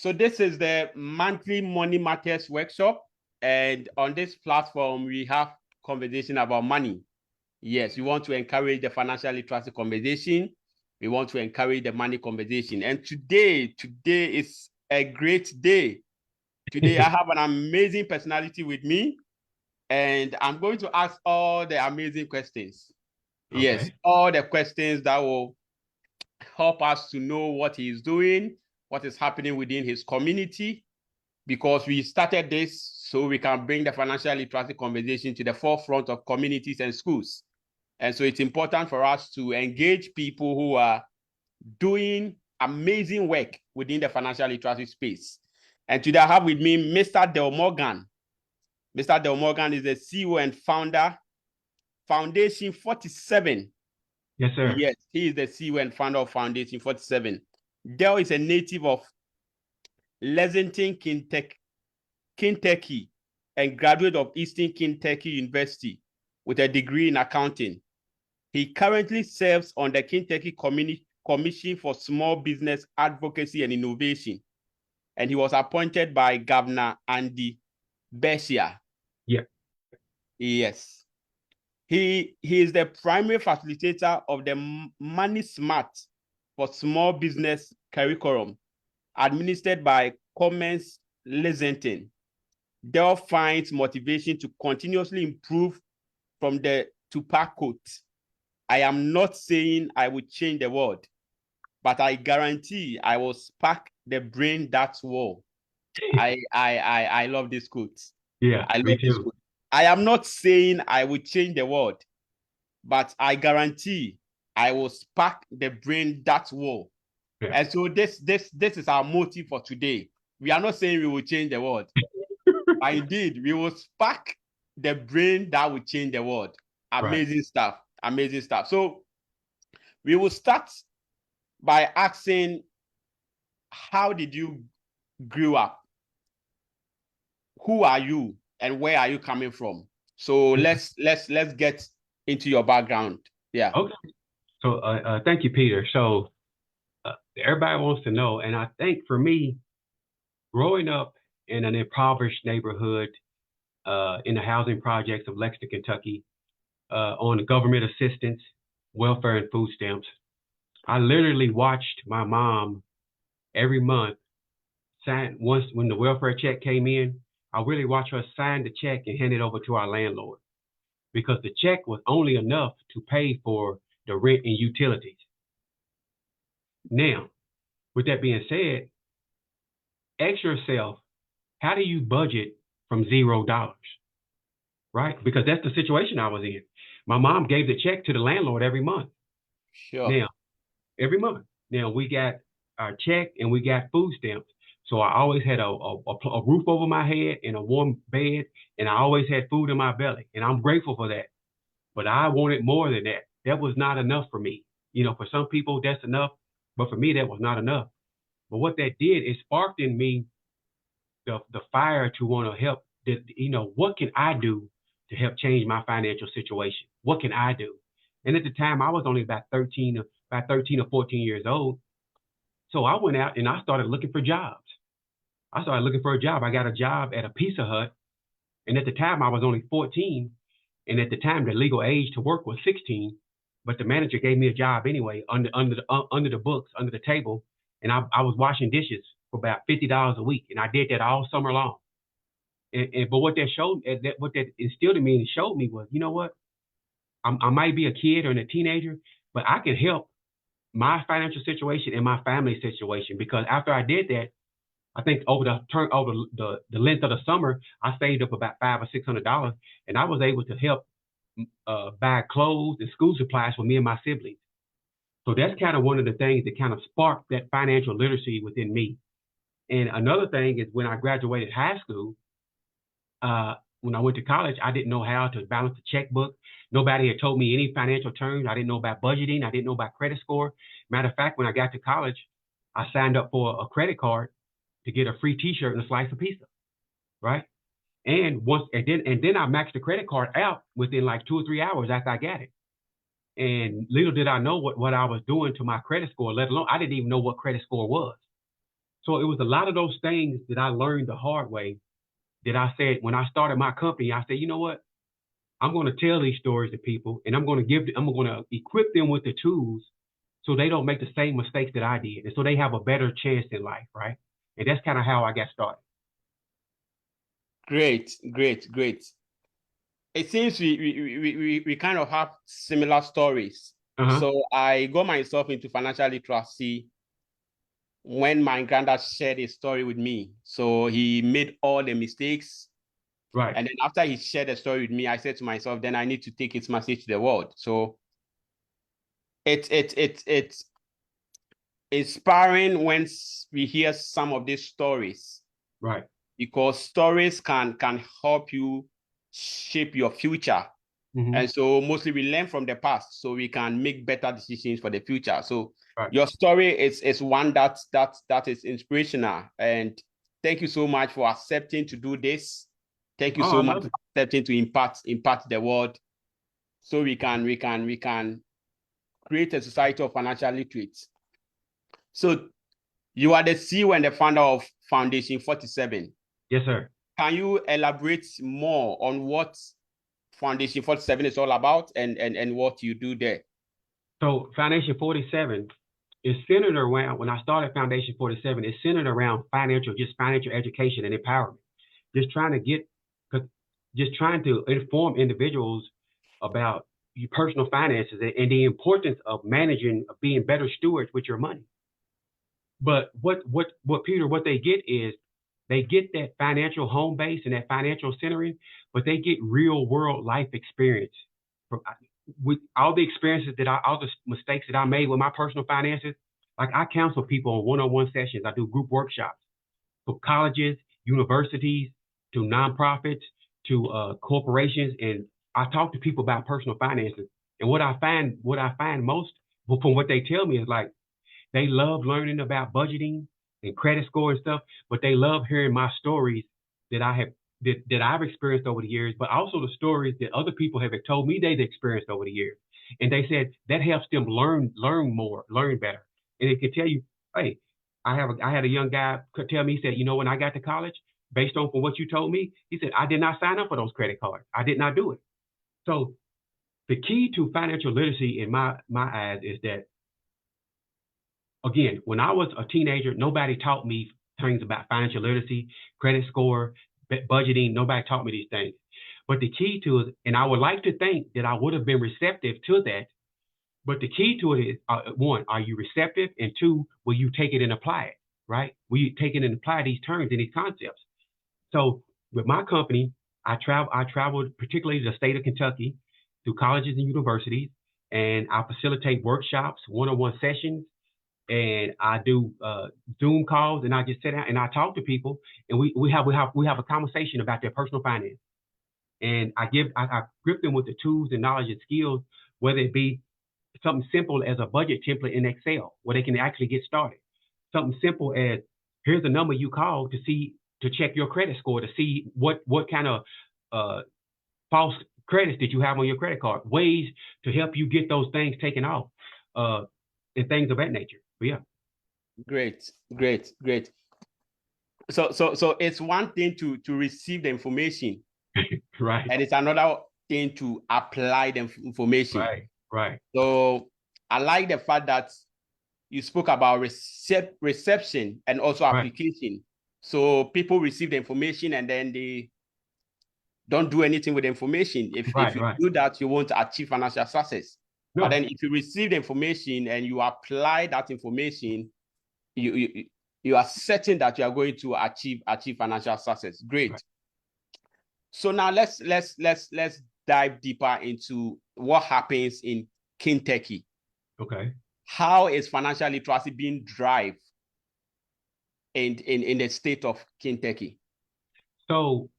So this is the monthly Money Matters workshop. And on this platform, we have conversation about money. Yes, we want to encourage the financial literacy conversation. We want to encourage the money conversation. And today is a great day. Today, I have an amazing personality with me, and I'm going to ask all the amazing questions. Okay. Yes, all the questions that will help us to know what he is doing, what is happening within his community, because we started this so we can bring the financial literacy conversation to the forefront of communities and schools. And so it's important for us to engage people who are doing amazing work within the financial literacy space. And today I have with me Mr. Del Morgan. Mr. Del Morgan is the CEO and founder, Foundation 47. Yes, sir. Yes, he is the CEO and founder of Foundation 47. Del is a native of Lexington, Kentucky, and graduate of Eastern Kentucky University with a degree in accounting. He currently serves on the Kentucky Commission for Small Business Advocacy and Innovation, and he was appointed by Governor Andy Beshear. Yeah. Yes. He is the primary facilitator of the Money Smart for Small Business curriculum administered by Commerce Lexington. Dell finds motivation to continuously improve from the Tupac quote. I am not saying I will change the world, but I guarantee I will spark the brain that's war. I love this quote. Yeah, I me love this too. quote. I am not saying I will change the world, but I guarantee I will spark the brain that's war. Yeah. And so this is our motive for today. We are not saying we will change the world, but indeed we will spark the brain that will change the world. Amazing Right. stuff. Amazing stuff. So we will start by asking, how did you grow up? Who are you and where are you coming from? So let's get into your background. Yeah. Okay. So thank you, Peter. So everybody wants to know, and I think for me, growing up in an impoverished neighborhood in the housing projects of Lexington, Kentucky, on government assistance, welfare, and food stamps, I literally watched my mom every month sign. Once when the welfare check came in, I really watched her sign the check and hand it over to our landlord because the check was only enough to pay for the rent and utilities. Now, with that being said, ask yourself, how do you budget from $0? Right? Because that's the situation I was in. My mom gave the check to the landlord every month. Sure. Now, every month. Now we got our check and we got food stamps. So I always had a roof over my head and a warm bed, and I always had food in my belly. And I'm grateful for that. But I wanted more than that. That was not enough for me. You know, for some people that's enough, but for me that was not enough. But what that did, it sparked in me the fire to want to help. What can I do to help change my financial situation? What can I do? And at the time, I was only about 13 or 14 years old. So I went out and I started looking for jobs. I started looking for a job. I got a job at a Pizza Hut. And at the time, I was only 14. And at the time, the legal age to work was 16. But the manager gave me a job anyway, under the books, under the table. And I was washing dishes for about $50 a week. And I did that all summer long. But what that instilled in me and showed me was, you know what? I might be a kid or a teenager, but I can help my financial situation and my family situation, because after I did that, I think over the length of the summer, I saved up about $500 or $600, and I was able to help buy clothes and school supplies for me and my siblings. So that's kind of one of the things that kind of sparked that financial literacy within me. And another thing is when I graduated high school, when I went to college, I didn't know how to balance the checkbook. Nobody had told me any financial terms. I didn't know about budgeting. I didn't know about credit score. Matter of fact, when I got to college, I signed up for a credit card to get a free T-shirt and a slice of pizza, right? And then I maxed the credit card out within like 2 or 3 hours after I got it. And little did I know what I was doing to my credit score, let alone I didn't even know what credit score was. So it was a lot of those things that I learned the hard way that I said when I started my company, I said, you know what? I'm going to tell these stories to people and I'm going to equip them with the tools so they don't make the same mistakes that I did. And so they have a better chance in life, right? And that's kind of how I got started. Great, great, great. It seems we kind of have similar stories. So I got myself into financial literacy when my granddad shared a story with me. So he made all the mistakes. Right. And then after he shared the story with me, I said to myself, then I need to take its message to the world. So it's inspiring when we hear some of these stories. Right. Because stories can help you shape your future. Mm-hmm. And so mostly we learn from the past so we can make better decisions for the future. So right. Your story is one that is inspirational. And thank you so much for accepting to do this. Thank you so much for accepting to impact the world so we can create a society of financial literates. So you are the CEO and the founder of Foundation 47. Yes, sir. Can you elaborate more on what Foundation 47 is all about and what you do there? So Foundation 47 is centered around, when I started Foundation 47, it's centered around financial education and empowerment. Just trying to inform individuals about your personal finances and the importance of managing, of being better stewards with your money. But what Peter, what they get is they get that financial home base and that financial centering, but they get real world life experience with all the experiences all the mistakes that I made with my personal finances. Like I counsel people on one-on-one sessions. I do group workshops for colleges, universities, to nonprofits, to corporations, and I talk to people about personal finances. And what I find most from what they tell me is like they love learning about budgeting and credit score and stuff, but they love hearing my stories that I've experienced over the years, but also the stories that other people have told me they've experienced over the years. And they said that helps them learn more, learn better. And it can tell you, hey, I had a young guy tell me, he said, you know, when I got to college, based on what you told me, he said, I did not sign up for those credit cards. I did not do it. So the key to financial literacy in my eyes is that, again, when I was a teenager, nobody taught me things about financial literacy, credit score, budgeting. Nobody taught me these things. But the key to it, and I would like to think that I would have been receptive to that. But the key to it is, one, are you receptive? And two, will you take it and apply it, right? Will you take it and apply these terms and these concepts? So with my company, I traveled particularly to the state of Kentucky to colleges and universities, and I facilitate workshops, one-on-one sessions, and I do Zoom calls, and I just sit down and I talk to people, and we have a conversation about their personal finance, and I equip them with the tools and knowledge and skills, whether it be something simple as a budget template in Excel, where they can actually get started. Something simple as, here's the number you call to check your credit score, to see what kind of false credits did you have on your credit card, ways to help you get those things taken off, and things of that nature. But yeah. Great. So it's one thing to receive the information, right, and it's another thing to apply the information. Right. So I like the fact that you spoke about reception and also application. Right. So people receive the information and then they don't do anything with the information. If you do that, you won't achieve financial success. No. But then if you receive the information and you apply that information, you are certain that you are going to achieve financial success. Great. Right. So now let's dive deeper into what happens in Kentucky. Okay. How is financial literacy being driven in the state of Kentucky? So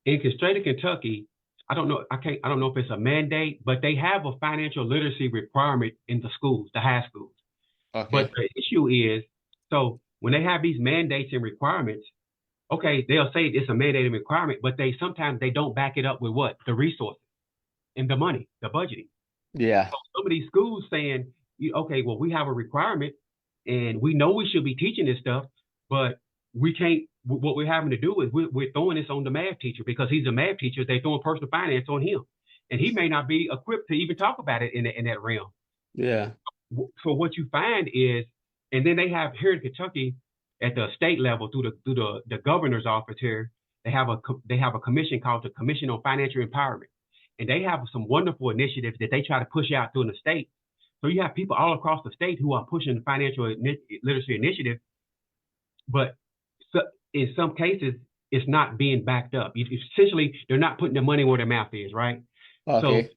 in the state of Kentucky, I don't know if it's a mandate, but they have a financial literacy requirement in the schools, the high schools. Okay. But the issue is, so when they have these mandates and requirements, okay, they'll say it's a mandated requirement, but sometimes they don't back it up with what? The resources and the money, the budgeting. Yeah. So some of these schools saying, okay, well, we have a requirement and we know we should be teaching this stuff, But we can't. What we're having to do is we're throwing this on the math teacher because he's a math teacher. They're throwing personal finance on him, and he may not be equipped to even talk about it in that realm. Yeah. So what you find is, and then they have here in Kentucky at the state level through the governor's office here, they have a commission called the Commission on Financial Empowerment, and they have some wonderful initiatives that they try to push out through the state. So you have people all across the state who are pushing the financial literacy initiative, but in some cases it's not being backed up. Essentially, they're not putting their money where their mouth is, right? Okay. So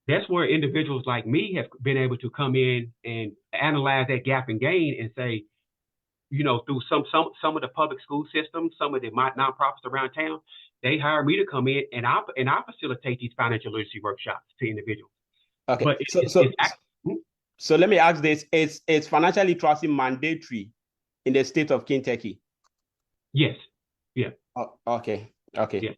that's where individuals like me have been able to come in and analyze that gap and gain and say, through some of the public school systems, some of the nonprofits around town, they hire me to come in and I facilitate these financial literacy workshops to individuals. Okay. But so let me ask this: Is financial literacy mandatory in the state of Kentucky? Yes. Yeah. Oh, okay. Okay. Yeah.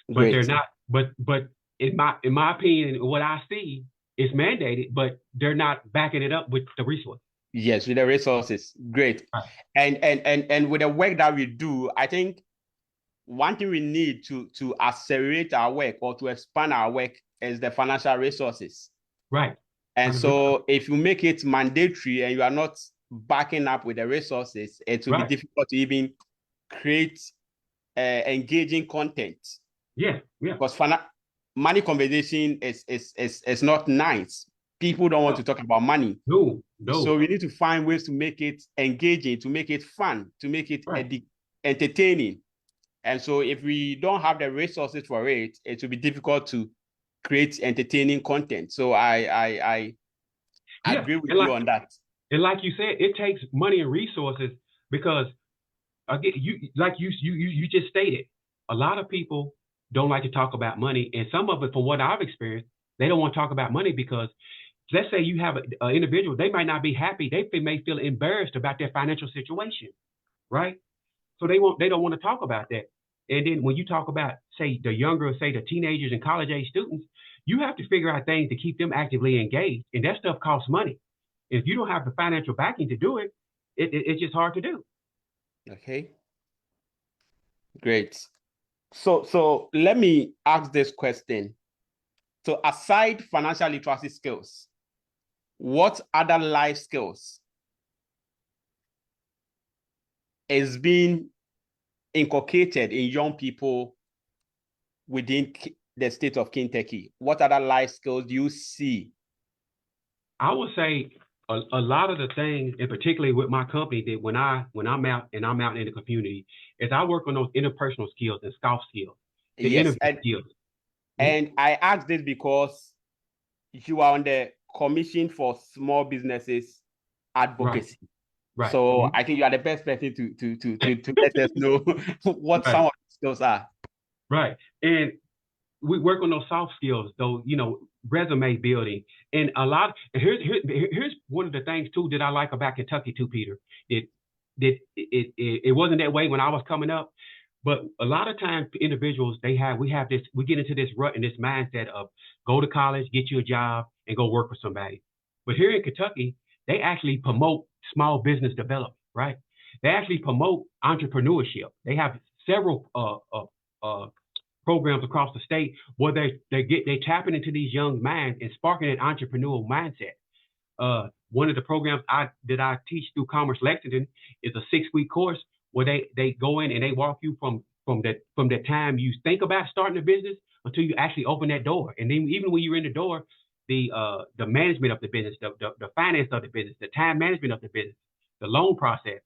But they're not. But in my opinion, what I see is mandated, but they're not backing it up with the resources. Yes, with the resources. Great. Right. And with the work that we do, I think one thing we need to accelerate our work or to expand our work is the financial resources. Right. And so if you make it mandatory and you are not backing up with the resources, it will be difficult to even create engaging content. Yeah. Because money conversation is not nice. People don't want to talk about money. No. So we need to find ways to make it engaging, to make it fun, to make it entertaining. And so if we don't have the resources for it, it will be difficult to create entertaining content. So I agree with you on that. And like you said, it takes money and resources because again, you just stated, a lot of people don't like to talk about money, and some of it, from what I've experienced, they don't want to talk about money because, let's say you have an individual, they might not be happy, they may feel embarrassed about their financial situation, right? So they don't want to talk about that. And then when you talk about, say, the younger, say the teenagers and college age students, you have to figure out things to keep them actively engaged, and that stuff costs money. If you don't have the financial backing to do it, it's just hard to do. Okay. Great. So let me ask this question. So aside financial literacy skills, what other life skills is being inculcated in young people within the state of Kentucky? What other life skills do you see? I would say a lot of the things, and particularly with my company, that when I'm out in the community, is I work on those interpersonal skills and soft skills, the interview skills. And I ask this because you are on the Commission for Small Businesses Advocacy. Right. So I think you are the best person to let us know what some of the skills are. Right. And we work on those soft skills, though, resume building, and a lot. And here's one of the things too that I like about Kentucky too, Peter. It wasn't that way when I was coming up, but a lot of times individuals we get into this rut and this mindset of go to college, get you a job, and go work for somebody. But here in Kentucky, they actually promote small business development, right? They actually promote entrepreneurship. They have several programs across the state where they tapping into these young minds and sparking an entrepreneurial mindset. One of the programs that I teach through Commerce Lexington is a 6-week course where they go in and they walk you from the time you think about starting a business until you actually open that door. And then even when you're in the door, the management of the business, the finance of the business, the time management of the business, the loan process.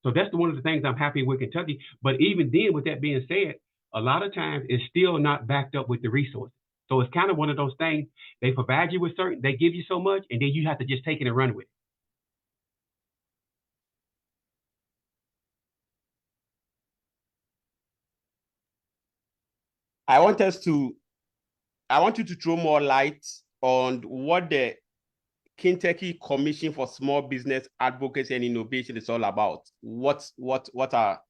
So that's one of the things I'm happy with Kentucky. But even then, with that being said, a lot of times it's still not backed up with the resources. So it's kind of one of those things, they provide you with they give you so much, and then you have to just take it and run with it. I want you to throw more light on what the Kentucky Commission for Small Business Advocacy and Innovation is all about. What are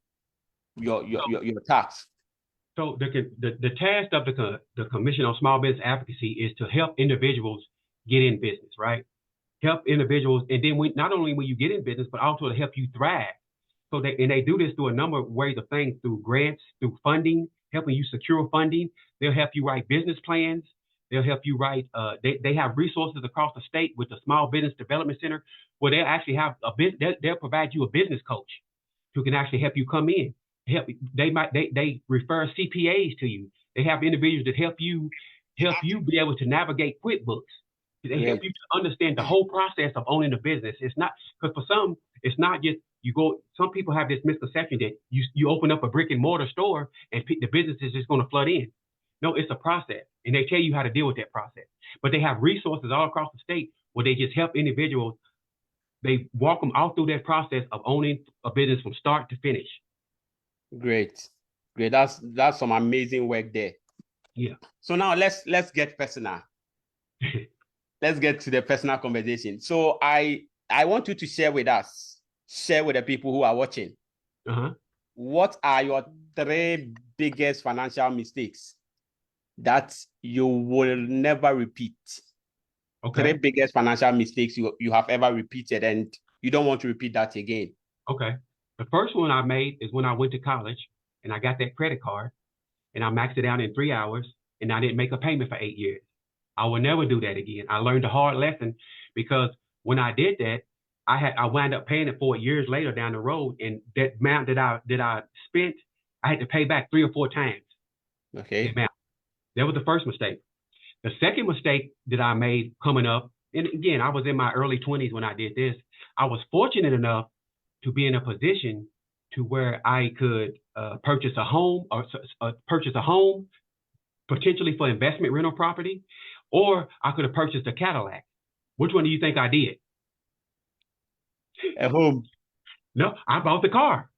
your tasks? So the task of the Commission on Small Business Advocacy is to help individuals get in business, right? Help individuals, and then not only when you get in business, but also to help you thrive. So they do this through a number of ways of things, through grants, through funding, helping you secure funding. They'll help you write business plans. They'll help you write. They have resources across the state with the Small Business Development Center, where they actually have they'll provide you a business coach who can actually help you come in. They refer CPAs to you. They have individuals that help you be able to navigate QuickBooks. They help you to understand the whole process of owning a business. It's not, because for some, it's not just you go. Some people have this misconception that you open up a brick and mortar store and the business is just going to flood in. No, it's a process, and they tell you how to deal with that process. But they have resources all across the state where they just help individuals. They walk them all through that process of owning a business from start to finish. Great. That's some amazing work there. Yeah. So now let's get personal. Let's get to the personal conversation. So I want you to share with the people who are watching. What are your 3 biggest financial mistakes that you will never repeat? Okay. 3 biggest financial mistakes you have ever repeated and you don't want to repeat that again. Okay. The first one I made is when I went to college and I got that credit card and I maxed it out in 3 hours and I didn't make a payment for 8 years. I will never do that again. I learned a hard lesson because when I did that, I wound up paying it 4 years later down the road, and that amount that I spent, I had to pay back 3 or 4 times. Okay. The amount. That was the first mistake. The second mistake that I made coming up, and again, I was in my early 20s when I did this. I was fortunate enough to be in a position to where I could purchase a home potentially for investment rental property, or I could have purchased a Cadillac. Which one do you think I did? A home. No, I bought the car.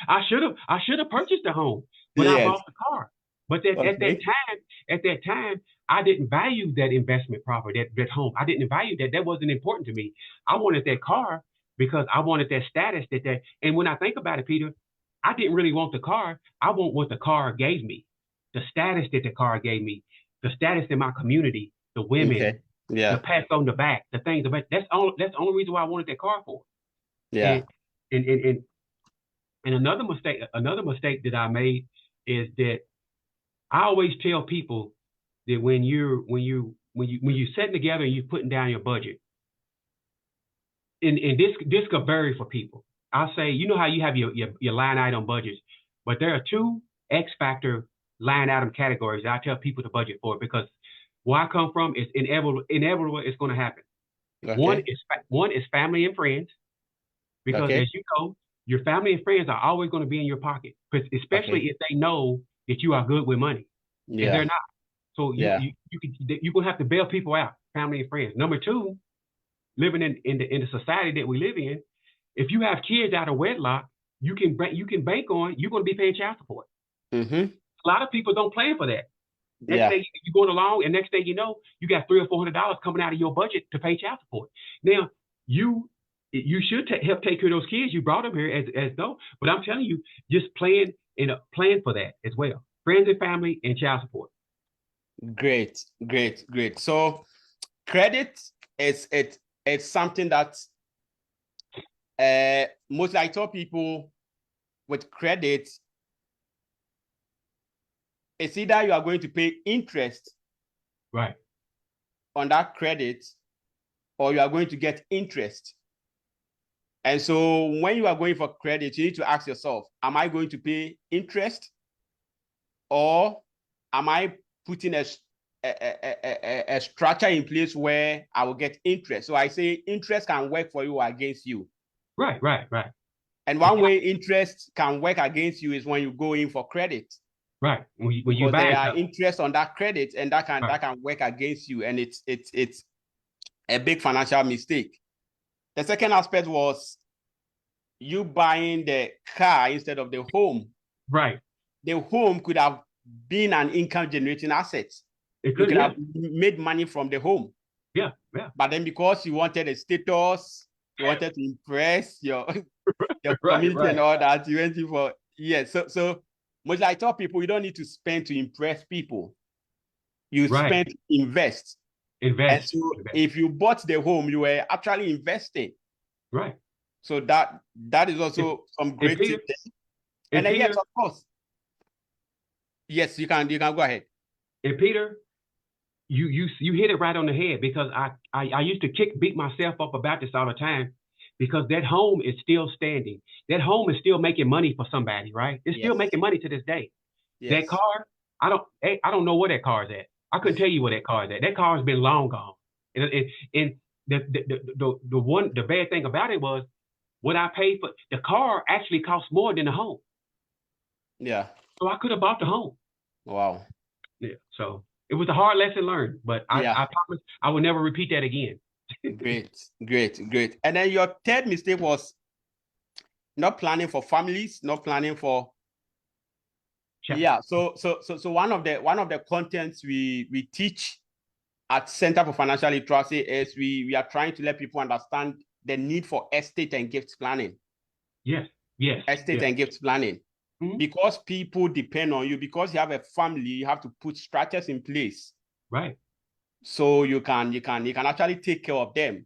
I should have purchased a home, but I bought the car. But at that time, I didn't value that investment property, that home. I didn't value that. That wasn't important to me. I wanted that car because I wanted that status and when I think about it, Peter, I didn't really want the car. I want what the car gave me, the status that the car gave me, the status in my community, the women, the pats on the back, the things. That's the only reason why I wanted that car for. Yeah. And another mistake that I made is that I always tell people that when you're sitting together and you're putting down your budget, and this could vary for people. I'll say, you know how you have your line item budgets, but there are 2 X factor line item categories that I tell people to budget for, because where I come from is inevitable it's going to happen. Okay. One is family and friends, because as you know, your family and friends are always going to be in your pocket, especially if they know that you are good with money. Yeah. And they're not. So you're going to have to bail people out, family and friends. Number 2, living in the society that we live in, if you have kids out of wedlock, you can bank on you're going to be paying child support. Mm-hmm. A lot of people don't plan for that. Next day you're going along, and next thing you know, you got $300 or $400 coming out of your budget to pay child support. Now you should help take care of those kids. You brought them here as though, but I'm telling you, just plan for that as well. Friends and family and child support. Great. So credit it's something that mostly I tell people with credit, it's either you are going to pay interest on that credit, or you are going to get interest. And so when you are going for credit, you need to ask yourself, am I going to pay interest, or am I putting a structure in place where I will get interest? So I say interest can work for you or against you. Right. And one way interest can work against you is when you go in for credit. Right. When you buy there are interest on that credit, and that can work against you, and it's a big financial mistake. The second aspect was you buying the car instead of the home. Right. The home could have been an income generating asset. It could have made money from the home. Yeah. But then because you wanted a status, you wanted to impress your community and all that, you went in for So much I tell people, you don't need to spend to impress people. You spend to invest. And so if you bought the home, you were actually investing. Right. So that is also some great Peter, tips. And then, Peter, yes, of course. Yes, you can go ahead. And Peter, you hit it right on the head, because I used to beat myself up about this all the time, because that home is still standing. That home is still making money for somebody, right? It's still Yes. making money to this day. Yes. That car, I don't know where that car is at. I couldn't tell you where that car is at. That car has been long gone. And the bad thing about it was, what I paid for the car actually cost more than the home. Yeah. So I could have bought the home. Wow. Yeah. So it was a hard lesson learned, but I promise I will never repeat that again. Great. And then your third mistake was not planning for families, not planning for. Yeah. So one of the contents we teach at Center for Financial Literacy is we are trying to let people understand the need for estate and gift planning. Yes. Estate and gift planning. Mm-hmm. Because people depend on you, because you have a family, you have to put structures in place. Right. So you can actually take care of them.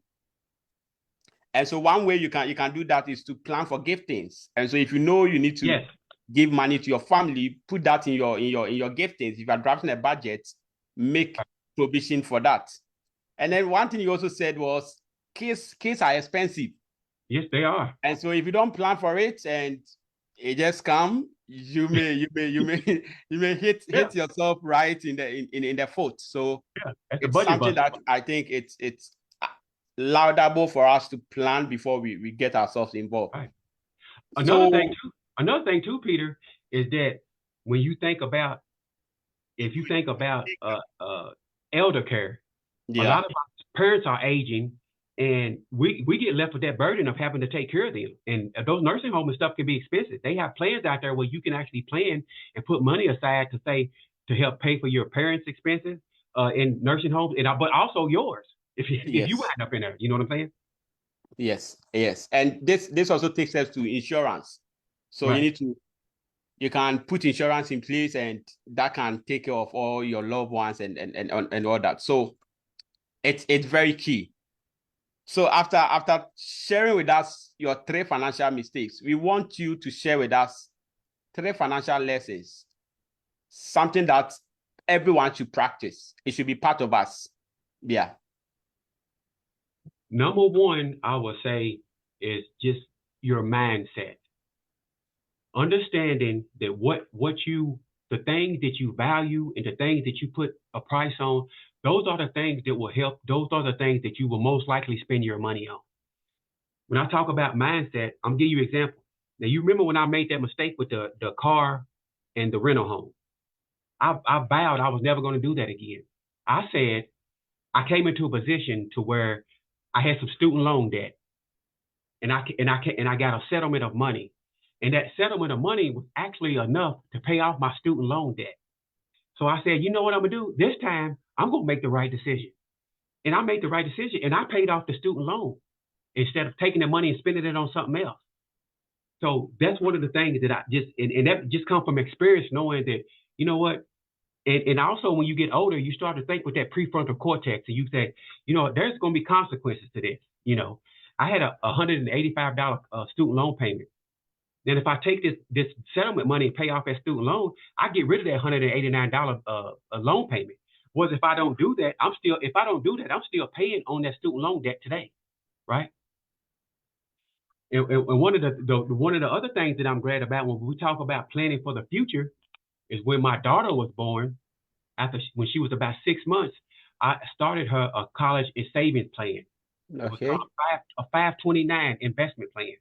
And so one way you can do that is to plan for giftings. And so if you know you need to give money to your family, put that in your giftings. If you are drafting a budget, make provision for that. And then one thing you also said was kids are expensive. Yes, they are. And so if you don't plan for it and it just come, you may hit yourself right in the foot. So it's something that I think it's laudable for us to plan before we get ourselves involved. Right. Another thing too, Peter, is that when you think about, elder care, a lot of our parents are aging, and we get left with that burden of having to take care of them. And those nursing homes and stuff can be expensive. They have plans out there where you can actually plan and put money aside to help pay for your parents' expenses in nursing homes, but also yours if you wind up in there. You know what I'm saying? Yes. And this also takes us to insurance. So you can put insurance in place, and that can take care of all your loved ones and all that. So it's very key. So after sharing with us your 3 financial mistakes, we want you to share with us 3 financial lessons, something that everyone should practice. It should be part of us. Yeah. Number one, I would say, is just your mindset. Understanding that the things that you value and the things that you put a price on, those are the things that will help. Those are the things that you will most likely spend your money on. When I talk about mindset, I'm giving you an example. Now, you remember when I made that mistake with the car and the rental home? I vowed I was never going to do that again. I said I came into a position to where I had some student loan debt, and I got a settlement of money, and that settlement of money was actually enough to pay off my student loan debt. So I said, you know what I'm gonna do? This time I'm gonna make the right decision, and I made the right decision, and I paid off the student loan instead of taking the money and spending it on something else. So that's one of the things that I and that just come from experience, knowing that, you know what. And also, when you get older, you start to think with that prefrontal cortex, and you say, you know, there's going to be consequences to this. You know, I had a $185 student loan payment. Then if I take this settlement money and pay off that student loan, I get rid of that $189 loan payment. Whereas if I don't do that, I'm still paying on that student loan debt today, right? And one of the other things that I'm glad about when we talk about planning for the future is when my daughter was born. When she was about 6 months, I started her a college and savings plan. Okay. It was called a 529 investment plan.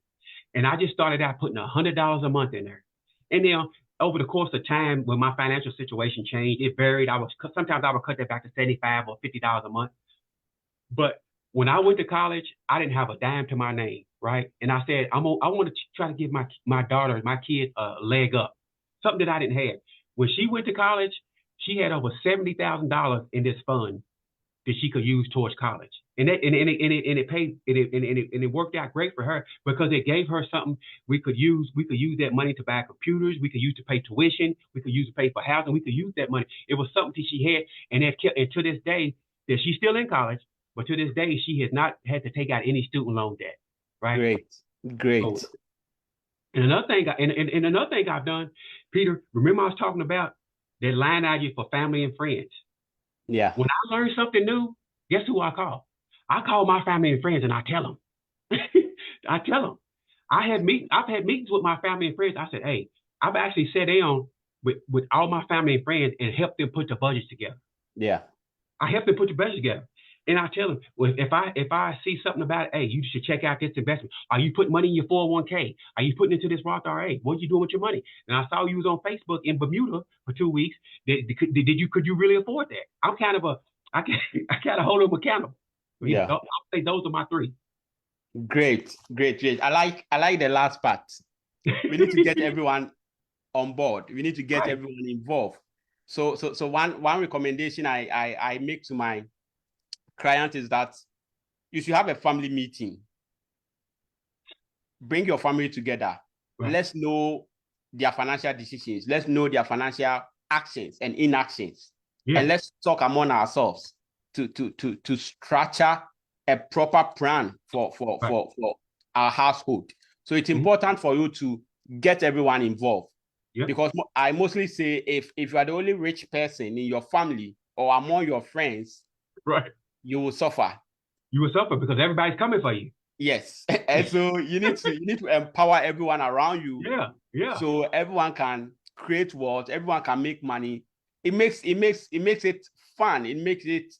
And I just started out putting $100 a month in there. And then over the course of time, when my financial situation changed, it varied. Sometimes I would cut that back to $75 or $50 a month. But when I went to college, I didn't have a dime to my name, right? And I said, I want to try to give my daughter, my kids, a leg up, something that I didn't have. When she went to college, she had over $70,000 in this fund that she could use towards college, and it worked out great for her because it gave her something we could use. We could use that money to buy computers. We could use to pay tuition. We could use to pay for housing. We could use that money. It was something that she had, and to this day, that she's still in college, but to this day, she has not had to take out any student loan debt. Right. Great. Great. So, and another thing I've done, Peter, remember I was talking about that line item for family and friends. Yeah. When I learn something new, guess who I call? I call my family and friends and I tell them. I tell them. I've had meetings with my family and friends. I said, hey, I've actually sat down with all my family and friends and helped them put the budgets together. Yeah. I help them put the budget together. And I tell them, well, if I see something about it, hey, you should check out this investment. Are you putting money in your 401k? Are you putting into this Roth IRA? What are you doing with your money? And I saw you was on Facebook in Bermuda for 2 weeks. Could you really afford that? I kind of hold them accountable. Yeah. I'll say those are my three. Great. I like the last part. We need to get everyone on board. We need to get Right. everyone involved. So one recommendation I make to my client is that you should have a family meeting. Bring your family together. Right. Let's know their financial decisions. Let's know their financial actions and inactions. Yeah. And let's talk among ourselves to structure a proper plan for our household. So it's important for you to get everyone involved. Yep. Because I mostly say if you are the only rich person in your family or among your friends, right, you will suffer. You will suffer because everybody's coming for you. Yes. And so you need to empower everyone around you. Yeah. So everyone can create wealth, everyone can make money. It makes it fun. It makes it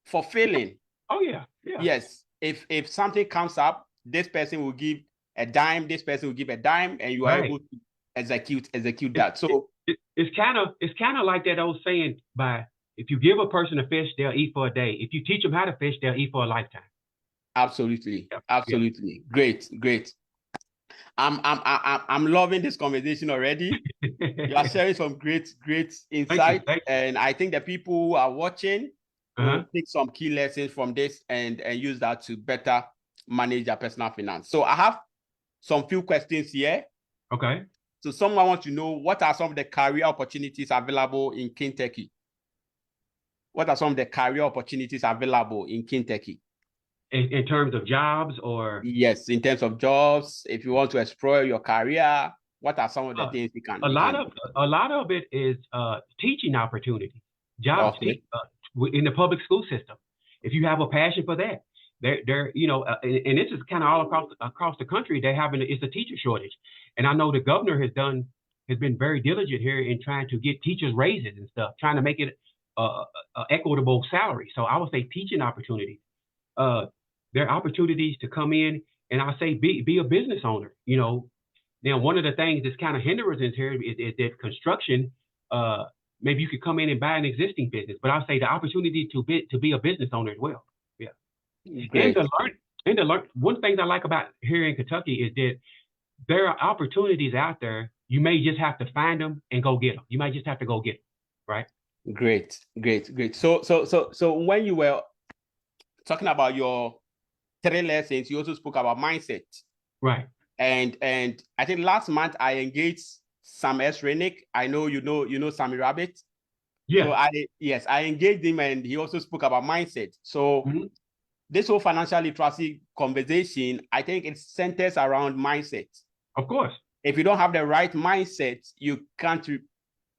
fulfilling. Oh yeah. Yes. If something comes up, this person will give a dime, this person will give a dime, and you are able to execute that. So it's kind of like that old saying by if you give a person a fish, they'll eat for a day. If you teach them how to fish, they'll eat for a lifetime. Absolutely. Great. I'm loving this conversation already. You are sharing some great insight. And I think the people who are watching will take some key lessons from this and use that to better manage their personal finance. So I have some few questions here. Okay. So someone wants to know, what are some of the career opportunities available in Kentucky? What are some of the career opportunities available in Kentucky? In terms of jobs or? Yes, in terms of jobs. If you want to explore your career, what are some of the things you can do? A lot of it is teaching opportunities, jobs in the public school system. If you have a passion for that, they're and this is kind of all across the country. It's a teacher shortage, and I know the governor has been very diligent here in trying to get teachers raises and stuff, trying to make it equitable salary. So I would say teaching opportunities. There are opportunities to come in, and I say be a business owner. Now one of the things that's kind of hindrance here is that construction. Maybe you could come in and buy an existing business, but I'll say the opportunity to be a business owner as well. Yeah. Great. And to learn. One thing I like about here in Kentucky is that there are opportunities out there. You may just have to find them and go get them. You might just have to go get them, right? Great. So when you were talking about your 3 lessons, you also spoke about mindset, right? And I think last month I engaged Sam S. Renick. I know you know Sammy Rabbit. Yeah. So I engaged him, and he also spoke about mindset. So this whole financial literacy conversation, I think it centers around mindset. Of course. If you don't have the right mindset, you can't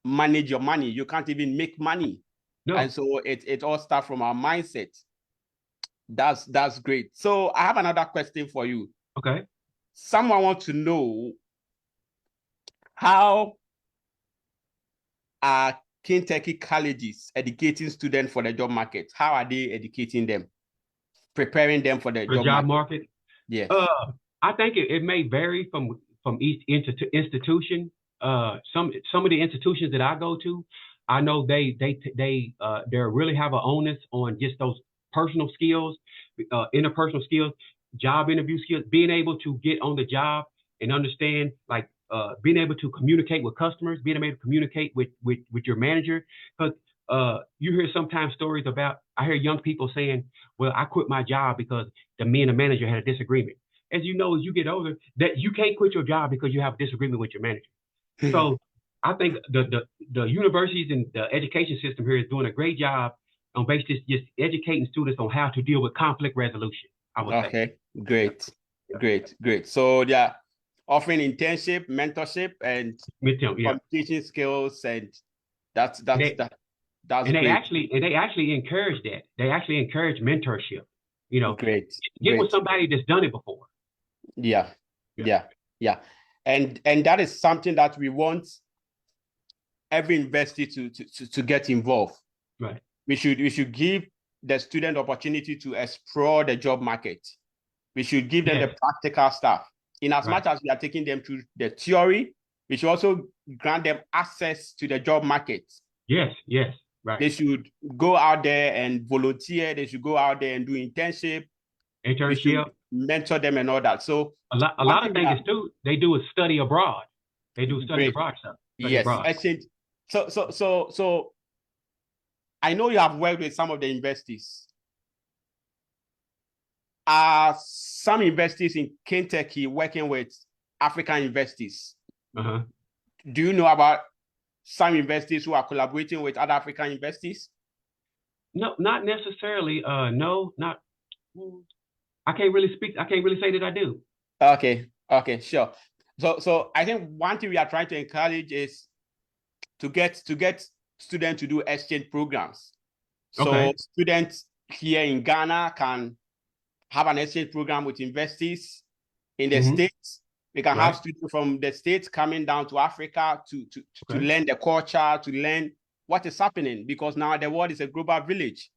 manage your money. You can't even make money. No. And so it all starts from our mindset. That's great. So I have another question for you. Okay. Someone wants to know, how are Kentucky colleges educating students for the job market? How are they educating them, preparing them for the job market? Yes. I think it may vary from each institution. Some of the institutions that I go to, I know they really have an onus on just those personal skills, interpersonal skills, job interview skills, being able to get on the job and understand, like being able to communicate with customers, being able to communicate with your manager. Because you hear sometimes stories about, I hear young people saying, well, I quit my job because me and the manager had a disagreement. As you know, as you get older, that you can't quit your job because you have a disagreement with your manager. So I think the universities and the education system here is doing a great job on basically just educating students on how to deal with conflict resolution, I would say. Okay, great. Great. So they are offering internship, mentorship, and Midterm, yeah. communication skills, and that's great. And they actually encourage that. They actually encourage mentorship. You know, Great. get with somebody that's done it before. Yeah. And that is something that we want every university to get involved. Right. We should give the student opportunity to explore the job market. We should give them the practical stuff. In as much as we are taking them through the theory, we should also grant them access to the job market. Yes, right. They should go out there and volunteer. They should go out there and do internship. We should mentor them and all that. So a lot of things too, they do is study abroad. They do study abroad stuff. Exchange. So I know you have worked with some of the universities. Are some universities in Kentucky working with African universities? Do you know about some universities who are collaborating with other African universities? No, not necessarily. No, not. I can't really speak. I can't really say that I do. Okay, sure. So I think one thing we are trying to encourage is to get students to do exchange programs. So students here in Ghana can have an exchange program with universities in the States. We can have students from the States coming down to Africa to learn the culture, to learn what is happening, because now the world is a global village.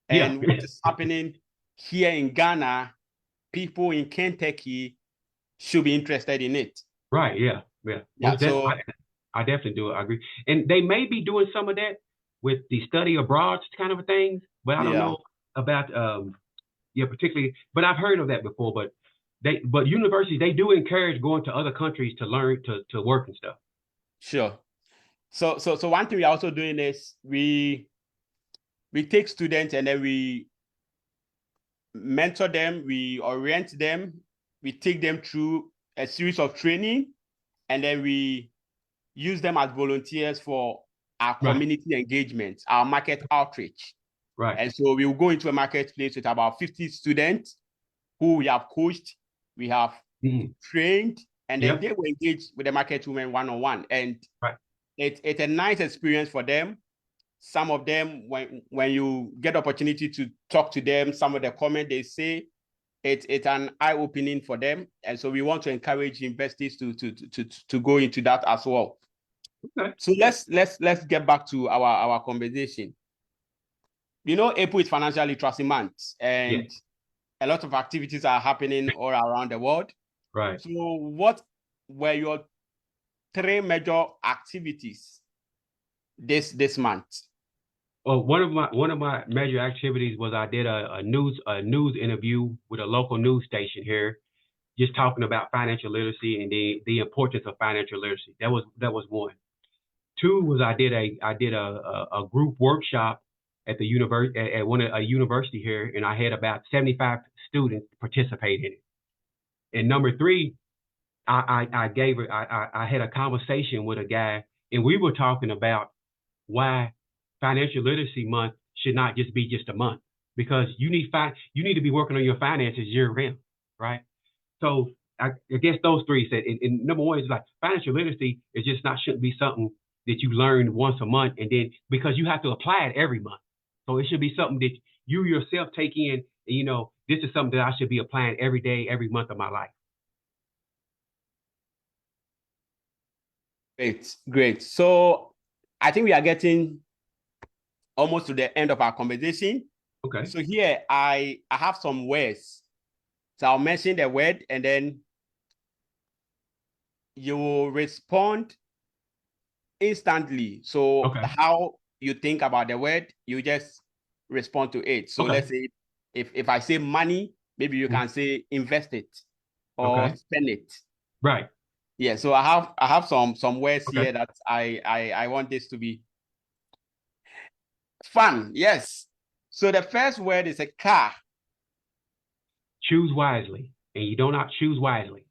And what is happening here in Ghana, people in Kentucky should be interested in it. Right, yeah. So I definitely do. I agree. And they may be doing some of that with the study abroad kind of things, but I don't know about particularly, but I've heard of that before. But universities, they do encourage going to other countries to learn to work and stuff. Sure. So one thing we're also doing is we take students and then we mentor them, we orient them, we take them through a series of training, and then we use them as volunteers for our community engagement, our market outreach. Right. And so we will go into a marketplace with about 50 students who we have coached, we have trained, and then they will engage with the market women one-on-one. And it's a nice experience for them. Some of them, when you get the opportunity to talk to them, some of the comments they say, it's an eye-opening for them. And so we want to encourage universities to go into that as well. Okay. So let's get back to our conversation. You know, April is Financial Literacy Month, and a lot of activities are happening all around the world. Right. So what were your 3 major activities this month? Well, one of my major activities was I did a news interview with a local news station here, just talking about financial literacy and the importance of financial literacy. That was one. 2 was I did a group workshop at the a university here, and I had about 75 students participate in it. And number 3, I had a conversation with a guy, and we were talking about why Financial Literacy Month should not just be just a month, because you need to be working on your finances year-round, right? So I guess those 3 said, and number 1 is like financial literacy is just shouldn't be something that you learn once a month, and then because you have to apply it every month. So it should be something that you yourself take in, and this is something that I should be applying every day, every month of my life. Great. So I think we are getting almost to the end of our conversation. Okay. So here I have some words. So I'll mention the word, and then you will respond instantly. So how you think about the word, you just respond to it. So let's say if I say money, maybe you can say invest it or spend it. Right. Yeah. So I have some words here that I want this to be fun. Yes. So the first word is a car. Choose wisely, and you do not choose wisely.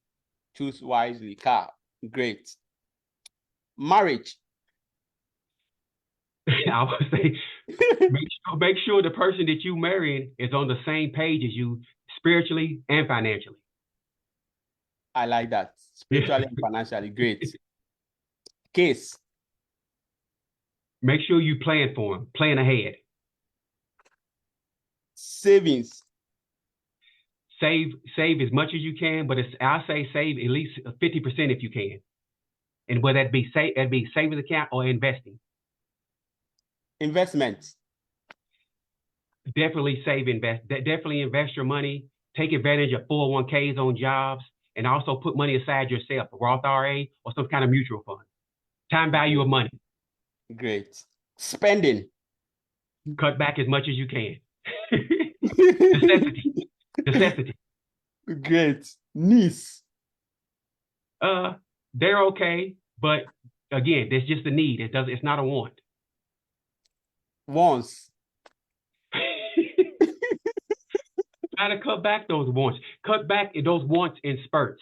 Choose wisely. Car. Great. Marriage. I would say make sure the person that you marrying is on the same page as you spiritually and financially. I like that. Spiritually and financially. Great. Case. Make sure you plan for them. Plan ahead. Savings. Save as much as you can, but I say save at least 50% if you can. And whether that be savings account or investing. Investment. Definitely definitely invest your money. Take advantage of 401ks on jobs, and also put money aside yourself, a Roth IRA or some kind of mutual fund. Time value of money. Great. Spending. Cut back as much as you can. Necessity. Great. Needs. They're okay, but again, there's just a need. It's not a want. Wants. Try to cut back those wants. Cut back those wants in spurts.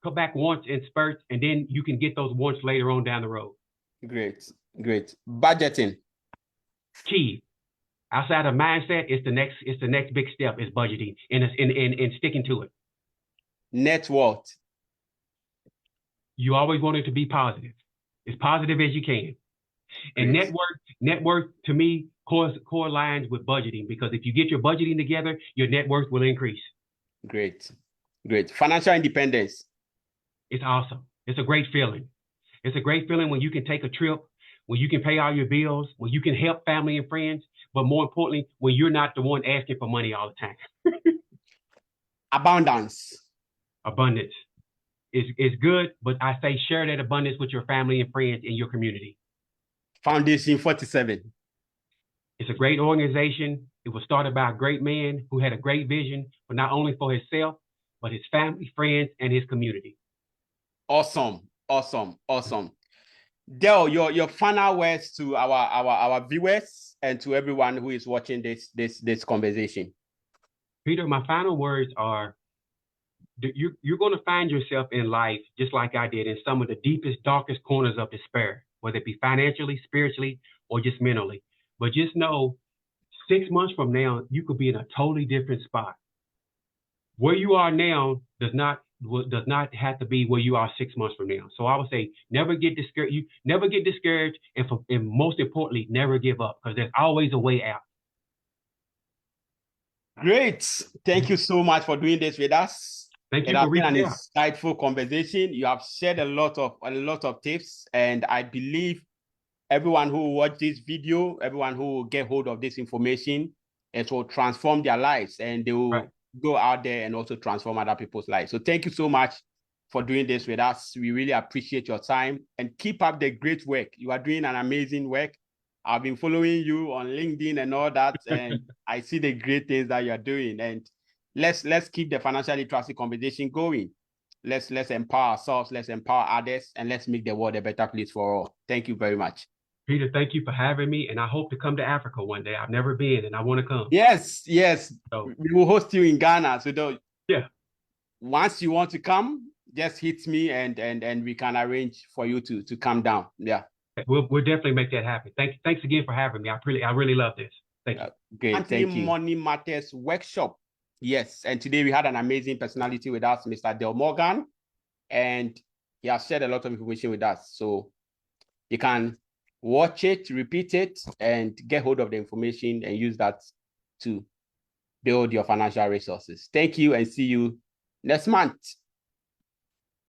Cut back wants in spurts, and then you can get those wants later on down the road. Great. Budgeting. Key. Outside of mindset, it's the next big step is budgeting and sticking to it. Net worth. You always want it to be positive. As positive as you can. And net worth to me correlates with budgeting, because if you get your budgeting together, your net worth will increase. Great. Financial independence. It's awesome. It's a great feeling. It's a great feeling when you can take a trip, when you can pay all your bills, when you can help family and friends, but more importantly, when you're not the one asking for money all the time. Abundance is good, but I say share that abundance with your family and friends in your community. Foundation 47. It's a great organization. It was started by a great man who had a great vision, but not only for himself, but his family, friends, and his community. Awesome. Del, your final words to our viewers and to everyone who is watching this conversation. Peter, my final words are, you're going to find yourself in life, just like I did, in some of the deepest, darkest corners of despair, whether it be financially, spiritually, or just mentally. But just know, 6 months from now, you could be in a totally different spot. Where you are now does not have to be where you are 6 months from now. So I would say, never get discouraged, and most importantly, never give up, because there's always a way out. Great. Thank you so much for doing this with us. Thank you for reaching out. Insightful conversation. You have shared a lot of tips, and I believe everyone who will watch this video, everyone who will get hold of this information, it will transform their lives, and they will go out there and also transform other people's lives. So thank you so much for doing this with us. We really appreciate your time, and keep up the great work. You are doing an amazing work. I've been following you on LinkedIn and all that, and I see the great things that you're doing. And let's keep the financial literacy conversation going. Let's empower ourselves, let's empower others, and let's make the world a better place for all. Thank you very much. Peter, thank you for having me, and I hope to come to Africa one day. I've never been, and I want to come. Yes. So, we will host you in Ghana. So once you want to come, just hit me, and we can arrange for you to come down. Yeah. We'll definitely make that happen. Thanks again for having me. I really love this. Thank you. Great. Thank you. Money Matters workshop. Yes, and today we had an amazing personality with us, Mr. Del Morgan, and he has shared a lot of information with us. So you can watch it, repeat it, and get hold of the information and use that to build your financial resources. Thank you, and see you next month.